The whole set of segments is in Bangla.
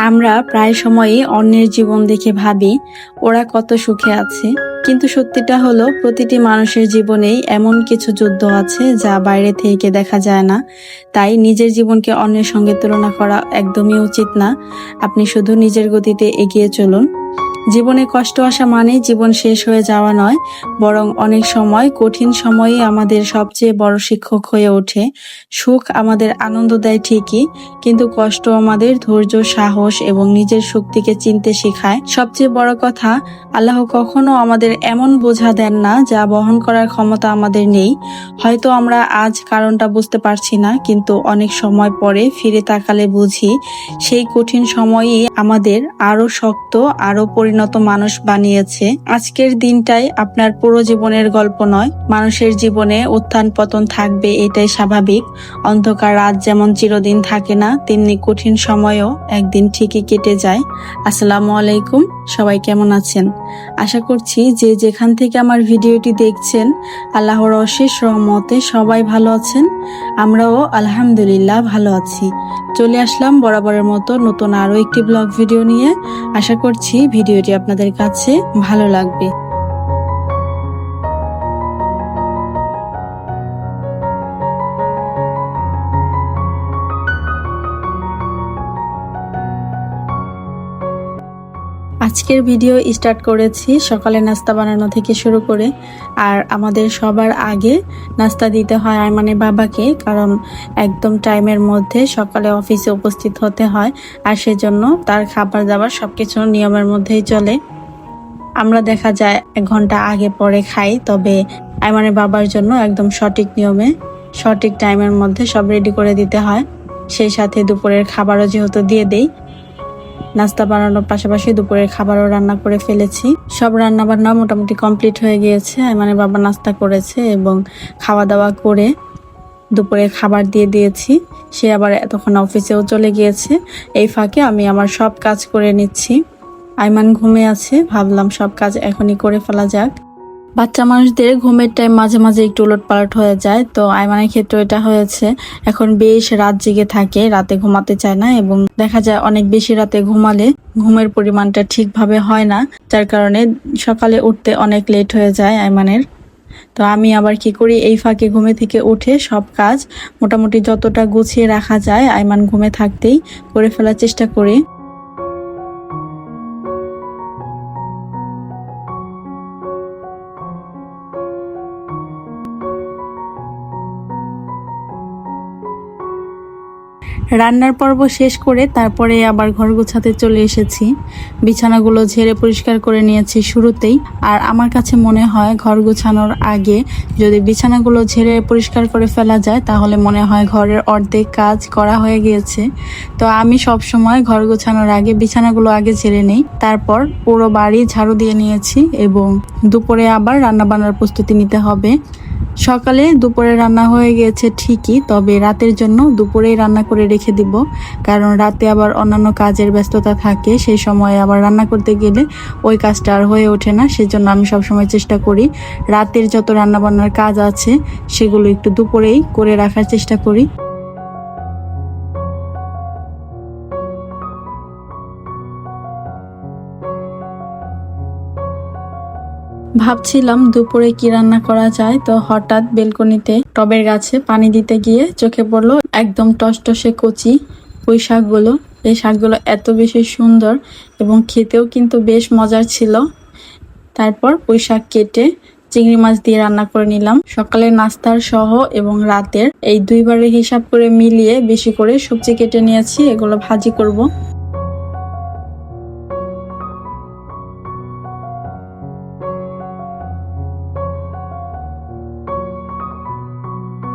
আমরা প্রায় সময়ই অন্যের জীবন দেখে ভাবি ওরা কত সুখে আছে, কিন্তু সত্যিটা হলো প্রতিটি মানুষের জীবনেই এমন কিছু যুদ্ধ আছে যা বাইরে থেকে দেখা যায় না। তাই নিজের জীবনকে অন্যের সঙ্গে তুলনা করা একদমই উচিত না। আপনি শুধু নিজের গতিতে এগিয়ে চলুন। জীবনে কষ্ট আসা মানে জীবন শেষ হয়ে যাওয়া নয়, বরং অনেক সময় কঠিন সময়ই আমাদের সবচেয়ে বড় শিক্ষক হয়ে ওঠে। সুখ আমাদের আনন্দ দেয় ঠিকই, কিন্তু কষ্ট আমাদের ধৈর্য, সাহস এবং নিজের শক্তিকে চিনতে শেখায়। সবচেয়ে বড় কথা, আল্লাহ কখনো আমাদের এমন বোঝা দেন না যা বহন করার ক্ষমতা আমাদের নেই। হয়তো আমরা আজ কারণটা বুঝতে পারছি না, কিন্তু অনেক সময় পরে ফিরে তাকালে বুঝি সেই কঠিন সময়ই আমাদের আরো শক্ত, আরো পরিণত মানুষ বানিয়েছে। আজকের দিনটাই আপনার পুরো জীবনের গল্প নয়। মানুষের জীবনে উত্থান পতন থাকবে, এটাই স্বাভাবিক। অন্ধকার রাত যেমন চিরদিন থাকে না, তেমনি কঠিন সময়ও একদিন ঠিকই কেটে যায়। আসসালামু আলাইকুম, সবাই কেমন আছেন? আশা করছি যে যেখান থেকে আমার ভিডিওটি দেখছেন, আল্লাহর অশেষ রহমতে সবাই ভালো আছেন। আমরাও আলহামদুলিল্লাহ ভালো আছি। চলে আসলাম বরাবরের মতো নতুন আরো একটি ব্লগ ভিডিও নিয়ে। আশা করছি ভিডিওটি আপনাদের কাছে ভালো লাগবে। আজকের ভিডিও স্টার্ট করেছি সকালে নাস্তা বানানো থেকে শুরু করে। আর আমাদের সবার আগে নাস্তা দিতে হয় আয়মানের বাবাকে, কারণ একদম টাইমের মধ্যে সকালে অফিসে উপস্থিত হতে হয়, আর সেজন্য তার খাবার দাবার সবকিছু নিয়মের মধ্যেই চলে। আমরা দেখা যায় 1 ঘন্টা আগে পরে খাই, তবে আয়মানের বাবার জন্য একদম সঠিক নিয়মে সঠিক টাইমের মধ্যে সব রেডি করে দিতে হয়। সেই সাথে দুপুরের খাবারও যেহেতু দিয়ে দেই, নাস্তা বানানোর পাশাপাশি দুপুরের খাবারও রান্না করে ফেলেছি। সব রান্না বান্না মোটামুটি কমপ্লিট হয়ে গিয়েছে। মানে বাবা নাস্তা করেছে এবং খাওয়া দাওয়া করে দুপুরে খাবার দিয়ে দিয়েছি। সে আবার তখন অফিসেও চলে গিয়েছে। এই ফাঁকে আমি আমার সব কাজ করে নিচ্ছি। আইমান ঘুমিয়ে আছে, ভাবলাম সব কাজ এখনই করে ফেলা যাক। বাচ্চা মানুষদের ঘুমের টাইম মাঝে মাঝে একটু উলটপালট হয়ে যায়, তো আইমানের ক্ষেত্রে এটা হয়েছে। এখন বেশ রাত জেগে থাকে, রাতে ঘুমাতে চায় না, এবং দেখা যায় অনেক বেশি রাতে ঘুমালে ঘুমের পরিমাণটা ঠিকভাবে হয় না, যার কারণে সকালে উঠতে অনেক লেট হয়ে যায় আইমানের। তো আমি আবার কি করি, এই ফাঁকে ঘুমে থেকে উঠে সব কাজ মোটামুটি যতটা গুছিয়ে রাখা যায় আইমান ঘুমে থাকতেই করে ফেলার চেষ্টা করি। রান্নার পর্ব শেষ করে তারপরে আবার ঘর গোছাতে চলে এসেছি। বিছানাগুলো ঝেড়ে পরিষ্কার করে নিয়েছি শুরুতেই। আর আমার কাছে মনে হয় ঘর গোছানোর আগে যদি বিছানাগুলো ঝেড়ে পরিষ্কার করে ফেলা যায়, তাহলে মনে হয় ঘরের অর্ধেক কাজ করা হয়ে গিয়েছে। তো আমি সব সময় ঘর গোছানোর আগে বিছানাগুলো আগে ঝেড়ে নেই, তারপর পুরো বাড়ি ঝাড়ু দিয়ে নিয়েছি। এবং দুপুরে আবার রান্না বান্নার প্রস্তুতি নিতে হবে। সকালে দুপুরে রান্না হয়ে গিয়েছে ঠিকই, তবে রাতের জন্য দুপুরেই রান্না করে রেখে দিব, কারণ রাতে আবার অন্যান্য কাজের ব্যস্ততা থাকে। সেই সময় আবার রান্না করতে গেলে ওই কাজটা আর হয়ে ওঠে না। সেজন্য আমি সবসময় চেষ্টা করি রাতের যত রান্নাবান্নার কাজ আছে সেগুলো একটু দুপুরেই করে রাখার চেষ্টা করি। ভাবছিলাম দুপুরে কি রান্না করা যায়, তো হঠাৎ বেলকনিতে টবের গাছে পানি দিতে গিয়ে চোখে পড়লো একদম টসটসে কচি পুঁই শাকগুলো। এই শাকগুলো এত বেশি সুন্দর এবং খেতেও কিন্তু বেশ মজার ছিল। তারপর পুঁই শাক কেটে চিংড়ি মাছ দিয়ে রান্না করে নিলাম। সকালের নাস্তার সহ এবং রাতের এই দুইবারের হিসাব করে মিলিয়ে বেশি করে সবজি কেটে নিয়েছি, এগুলো ভাজি করব।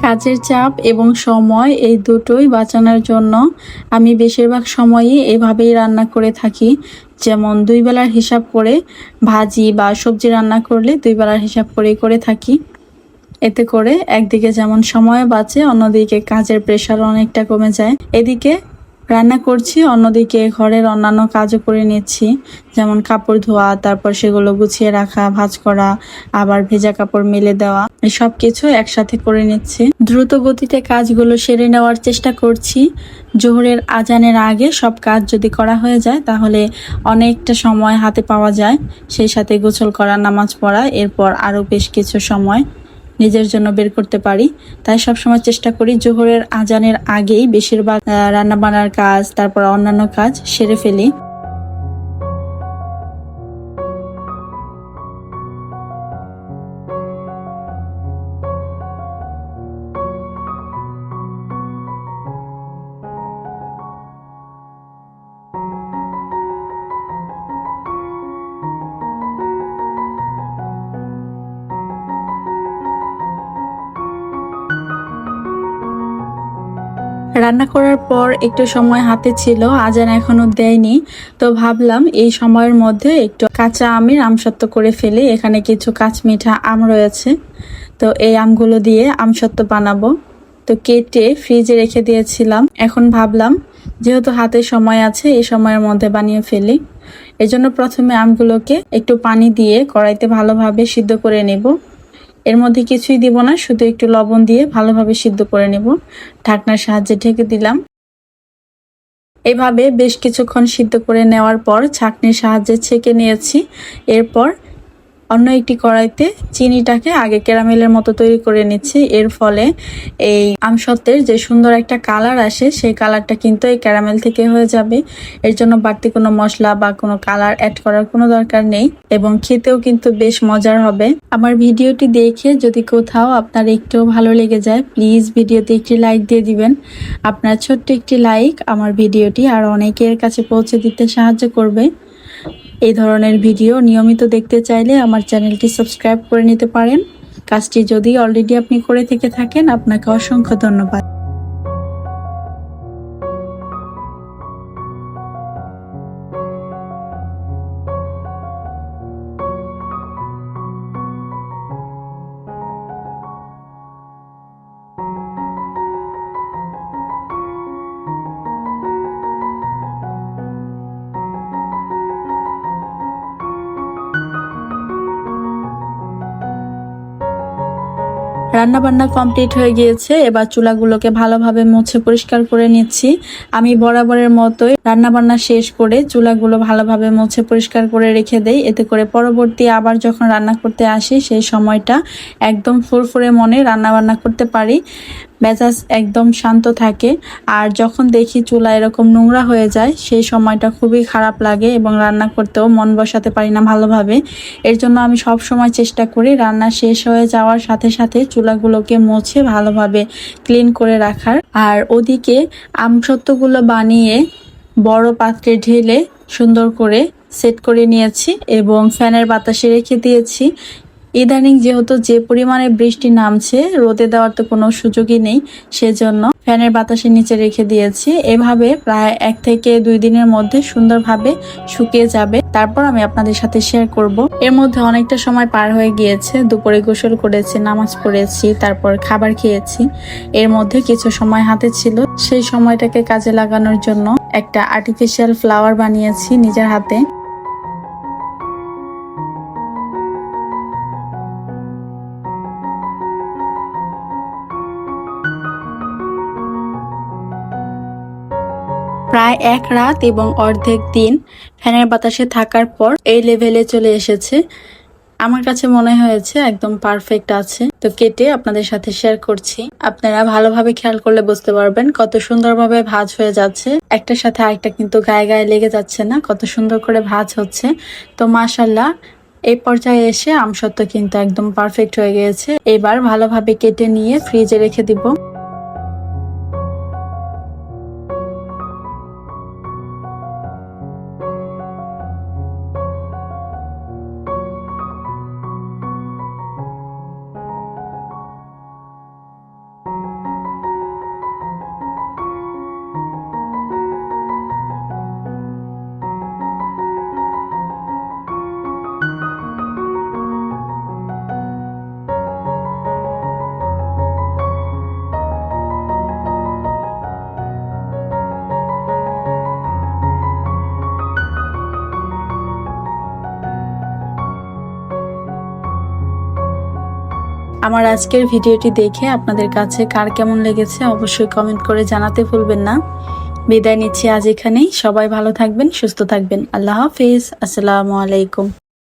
কাজের চাপ এবং সময় এই দুটোই বাঁচানোর জন্য আমি বেশিরভাগ সময়ই এভাবেই রান্না করে থাকি। যেমন 2 বেলার হিসাব করে ভাজি বা সবজি রান্না করলে 2 বেলার হিসাব করেই করে থাকি। এতে করে একদিকে যেমন সময় বাঁচে, অন্যদিকে কাজের প্রেশার অনেকটা কমে যায়। এদিকে রান্না করছি, অন্যদিকে ঘরের অন্যান্য কাজও করে নিচ্ছি, যেমন কাপড় ধোয়া, তারপর সেগুলো গুছিয়ে রাখা, ভাঁজ করা, আবার ভেজা কাপড় মেলে দেওয়া, সব কিছু একসাথে করে নিচ্ছি। দ্রুত গতিতে কাজগুলো সেরে নেওয়ার চেষ্টা করছি। জোহরের আজানের আগে সব কাজ যদি করা হয়ে যায় তাহলে অনেকটা সময় হাতে পাওয়া যায়, সেই সাথে গোসল করা, নামাজ পড়া, এরপর আরও বেশ কিছু সময় নিজের জন্য বের করতে পারি। তাই সবসময় চেষ্টা করি জোহরের আজানের আগেই বেশিরভাগ রান্না বান্নার কাজ, তারপর অন্যান্য কাজ সেরে ফেলি। রান্না করার পর একটু সময় হাতে ছিল, আজান এখনো দেয়নি, তো ভাবলাম এই সময়ের মধ্যে একটু কাঁচা আমের আমসত্ত্ব করে ফেলি। এখানে কিছু কাঁচমিঠা আম রয়েছে, তো এই আমগুলো দিয়ে আমসত্ত্ব বানাবো। তো কেটে ফ্রিজে রেখে দিয়েছিলাম, এখন ভাবলাম যেহেতু হাতে সময় আছে এই সময়ের মধ্যে বানিয়ে ফেলি। এজন্য প্রথমে আমগুলোকে একটু পানি দিয়ে কড়াইতে ভালোভাবে সিদ্ধ করে নেব। এর মধ্যে কিছুই দিব না, শুধু একটু লবণ দিয়ে ভালোভাবে সিদ্ধ করে নেব। ঢাকনার সাহায্যে ঢেকে দিলাম। এভাবে বেশ কিছুক্ষণ সিদ্ধ করে নেওয়ার পর ছাঁকনির সাহায্যে ছেঁকে নিয়েছি। এরপর অন্য একটি কড়াইতে চিনিটাকে আগে ক্যারামেলের মতো তৈরি করে নিচ্ছি। এর ফলে এই আমসত্ত্বের যে সুন্দর একটা কালার আসে, সেই কালারটা কিন্তু এই ক্যারামেল থেকে হয়ে যাবে। এর জন্য বাড়তি কোনো মশলা বা কোনো কালার অ্যাড করার কোনো দরকার নেই, এবং খেতেও কিন্তু বেশ মজার হবে। আমার ভিডিওটি দেখে যদি কোথাও আপনার একটু ভালো লেগে যায়, প্লিজ ভিডিওতে একটি লাইক দিয়ে দিবেন। আপনার ছোট্ট একটি লাইক আমার ভিডিওটি আর অনেকের কাছে পৌঁছে দিতে সাহায্য করবে। এই ধরনের ভিডিও নিয়মিত দেখতে চাইলে আমার চ্যানেলটি সাবস্ক্রাইব করে নিতে পারেন। কাজটি যদি অলরেডি আপনি করে থেকে থাকেন, আপনাকে অসংখ্য ধন্যবাদ। রান্নাবান্না কমপ্লিট হয়ে গিয়েছে, এবার চুলাগুলোকে ভালোভাবে মুছে পরিষ্কার করে নিচ্ছি। আমি বরাবরের মতোই রান্নাবান্না শেষ করে চুলাগুলো ভালোভাবে মুছে পরিষ্কার করে রেখে দেই, এতে করে পরবর্তী আবার যখন রান্না করতে আসি সেই সময়টা একদম ফুরফুরে মনে রান্নাবান্না করতে পারি, মেজাজ একদম শান্ত থাকে। আর যখন দেখি চুলা এরকম নোংরা হয়ে যায় সেই সময়টা খুবই খারাপ লাগে এবং রান্না করতেও মন বসাতে পারি না ভালোভাবে। এর জন্য আমি সব সময় চেষ্টা করি রান্না শেষ হয়ে যাওয়ার সাথে সাথে চুলাগুলোকে মুছে ভালোভাবে ক্লিন করে রাখার। আর ওদিকে আমসত্ত্বগুলো বানিয়ে বড় পাত্রে ঢেলে সুন্দর করে সেট করে নিয়েছি এবং ফ্যানের বাতাসে রেখে দিয়েছি। ইদানিং যেহেতু যে পরিমাণে বৃষ্টি নামছে, রোদে দেওয়ার তো কোনো সুযোগই নেই, সেজন্য ফ্যানের বাতাসের নিচে রেখে দিয়েছি। এভাবে প্রায় 1 থেকে 2 দিনের মধ্যে সুন্দরভাবে শুকিয়ে যাবে, তারপর আমি আপনাদের সাথে শেয়ার করব। এর মধ্যে অনেকটা সময় পার হয়ে গিয়েছে, দুপুরে গোসল করেছি, নামাজ পড়েছি, তারপর খাবার খেয়েছি। এর মধ্যে কিছু সময় হাতে ছিল, সেই সময়টাকে কাজে লাগানোর জন্য একটা আর্টিফিশিয়াল ফ্লাওয়ার বানিয়েছি নিজের হাতে। প্রায় 1 রাত এবং অর্ধেক দিন ফ্যানের বাতাসে থাকার পর এই লেভেলে চলে এসেছে। আমার কাছে মনে হয়েছে একদম পারফেক্ট আছে, তো কেটে আপনাদের সাথে শেয়ার করছি। আপনারা ভালোভাবে খেয়াল করলে বুঝতে পারবেন কত সুন্দরভাবে ভাঁজ হয়ে যাচ্ছে, একটার সাথে আরেকটা কিন্তু গায়ে গায়ে লেগে যাচ্ছে না, কত সুন্দর করে ভাঁজ হচ্ছে। তো মাশাল্লাহ, এই পর্যায়ে এসে আমসত্ত্ব কিন্তু একদম পারফেক্ট হয়ে গিয়েছে। এবার ভালোভাবে কেটে নিয়ে ফ্রিজে রেখে দিব। আমার আজকের ভিডিওটি দেখে আপনাদের কাছে কার কেমন লেগেছে অবশ্যই কমেন্ট করে জানাতে ভুলবেন না। বিদায় নিচ্ছি আজ এখানেই। সবাই ভালো থাকবেন, সুস্থ থাকবেন। আল্লাহ হাফিজ। আসসালামু আলাইকুম।